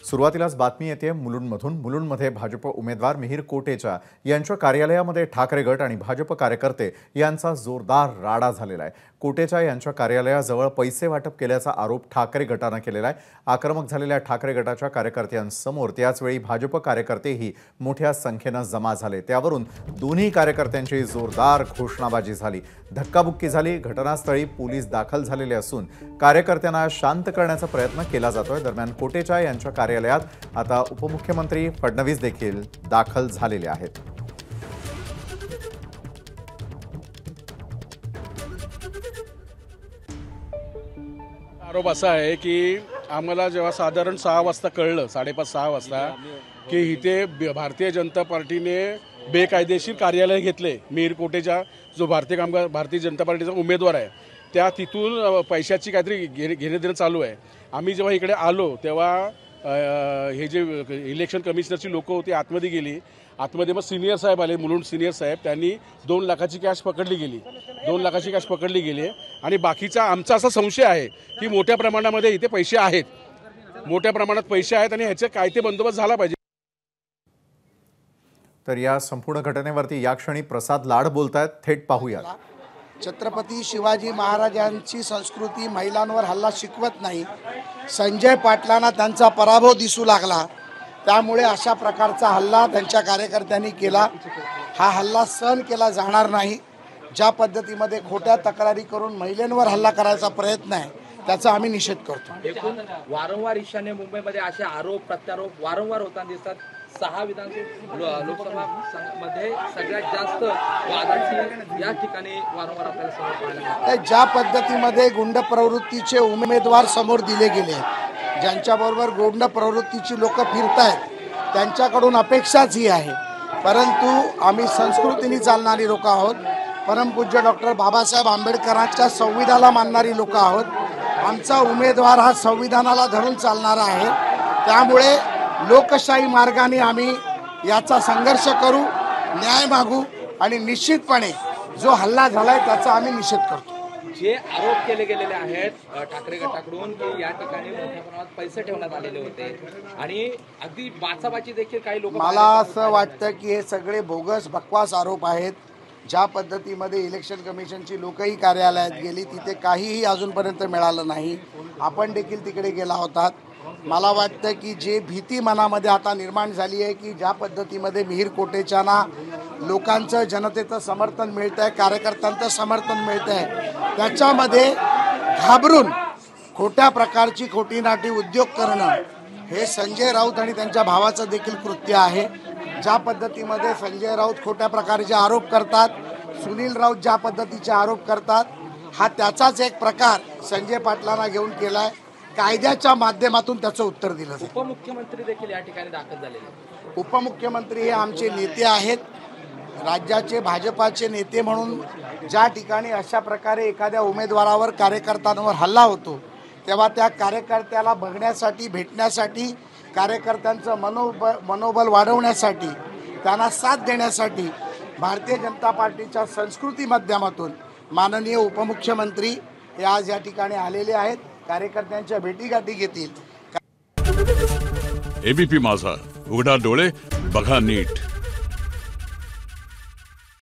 सुरुवातीलाच बातमी येते मुलुंडमधून। मुलुंडमध्ये भाजप उमेदवार मिहिर कोटेचा यांच्या कार्यालयामध्ये ठाकरे गट आणि भाजप कार्यकर्ते यांचा जोरदार राडा झालेला आहे। कोटेचा यांच्या कार्यालयाजवळ पैसे वाटप केल्याचा आरोप ठाकरे गटाने केलेला आहे। आक्रमक झालेल्या ठाकरे गटाच्या कार्यकर्त्यांसमोर त्याचवेळी भाजप कार्यकर्तेही मोठ्या संख्येने जमा झाले। त्यावरून दोन्ही कार्यकर्त्यांची जोरदार घोषणाबाजी झाली, धक्काबुक्की झाली। घटनास्थळी पोलीस दाखल झालेले असून कार्यकर्त्यांना शांत करण्याचा प्रयत्न केला जातोय। दरम्यान कोटेचा यांच्या कार्यालयात आता उपमुख्यमंत्री फडणवीस देखील दाखल झालेले आहेत। आरोप असा आहे की आम्हाला जेव्हा साधारण 6 वाजता कळलं, 5:30-6 वाजता की इथे भारतीय जनता पार्टीने बेकायदेशीर कार्यालय घेतले। मिहिर कोटेचा जो भारतीय जनता पार्टीचा उमेदवार आहे त्या तिथून पैशाची काहीतरी घेणे देणं चालू आहे। आम्ही जेव्हा इकडे आलो तेव्हा हे जे इलेक्शन कमिशनरची लोक होती आतमध्ये गेली। आतमध्ये मग सिनियर साहेब आले, मुलुंड सिनियर साहेब, त्यांनी 2 लाखाची कॅश पकडली गेली। 2 लाखाची कॅश पकडली गेली आणि बाकीचा आमचा असा संशय आहे की मोठ्या प्रमाणामध्ये इथे पैसे आहेत, मोठ्या प्रमाणात पैसे आहेत आणि ह्याचा काय ते बंदोबस्त झाला पाहिजे। तर या संपूर्ण घटनेवरती या क्षणी प्रसाद लाड बोलतायत, थेट पाहूया। छत्रपती शिवाजी महाराजांची संस्कृती महिलांवर हल्ला शिकवत नाही। संजय पाटलांना त्यांचा पराभव दिसू लागला, त्यामुळे अशा प्रकारचा हल्ला त्यांच्या कार्यकर्त्यांनी केला। हा हल्ला सहन केला जाणार नाही। ज्या पद्धतीमध्ये खोट्या तक्रारी करून महिलांवर हल्ला करायचा प्रयत्न आहे त्याचा आम्ही निषेध करतो। एकूण वारंवार ईशान्य मुंबईमध्ये असे आरोप प्रत्यारोप वारंवार होताना दिसतात। 6 विधानसभा लोकसभा मध्ये सगळ्यात जास्त वादाची या ठिकाणी वारंवार आपल्याला समोर पाहायला मिळते। ज्या पद्धतीमध्ये गुंड प्रवृत्तीचे उमेदवार समोर दिले गेले, ज्यांच्याबरोबर गुंड प्रवृत्तीची लोक फिरतायत, त्यांच्याकडून अपेक्षाच ही आहे। परंतु आम्ही संस्कृतीने चालणारी लोक आहोत, परमपूज्य डॉक्टर बाबासाहेब आंबेडकरांच्या संविधानाला मानणारी लोक आहोत। आमचा उमेदवार हा संविधानाला धरून चालणारा आहे, त्यामुळे लोकशाही मार्गाने आम्ही याचा संघर्ष करू, न्याय मागू आणि निश्चितपणे जो हल्ला झालाय त्याचा आम्ही निषेध करतो। जे आरोप केले गेलेले आहेत ठाकरे गटाकडून की या ठिकाणी मोठ्या प्रमाणात पैसे ठेवण्यात आलेले होते आणि अगदी बाचाबाची देखील काही लोक, मला असं वाटतं की हे सगळे बोगस बकवास आरोप आहेत। ज्या पद्धतीमध्ये इलेक्शन कमिशनची लोकही कार्यालयात गेली तिथे काहीही अजूनपर्यंत मिळालं नाही। आपण देखील तिकडे गेला होतात। मला वाटतं की जे भीती मनामध्ये आता निर्माण झाली आहे की ज्या पद्धतीमध्ये मिहिर कोटेचांना लोकांचं जनतेचं समर्थन मिळतं आहे, कार्यकर्त्यांचं समर्थन मिळतं आहे, त्याच्यामध्ये घाबरून खोट्या प्रकारची खोटीनाटी उद्योग करणं हे संजय राऊत आणि त्यांच्या भावाचं देखील कृत्य आहे। ज्या पद्धतीमध्ये संजय राऊत खोट्या प्रकारचे आरोप करतात, सुनील राऊत ज्या पद्धतीचे आरोप करतात, हा त्याचाच एक प्रकार संजय पाटलांना घेऊन केला आहे। कायद्याच्या माध्यमातून त्याचं उत्तर दिलं जाईल। उपमुख्यमंत्री देखील या ठिकाणी दाखल झालेले। उपमुख्यमंत्री हे आमचे नेते आहेत, राज्याचे भाजपाचे नेते म्हणून ज्या ठिकाणी अशा प्रकारे एखाद्या उमेदवारावर कार्यकर्त्यांवर हल्ला होतो तेव्हा त्या कार्यकर्त्याला बघण्यासाठी, भेटण्यासाठी, कार्यकर्त्यांचं मनोबल वाढवण्यासाठी, त्यांना साथ देण्यासाठी भारतीय जनता पार्टीच्या संस्कृती माध्यमातून माननीय उपमुख्यमंत्री हे आज या ठिकाणी आलेले आहेत, कार्यकर्त्यांच्या भेटीगाठी घेतील। एबीपी माझा, उघडा डोळे बघा नीट।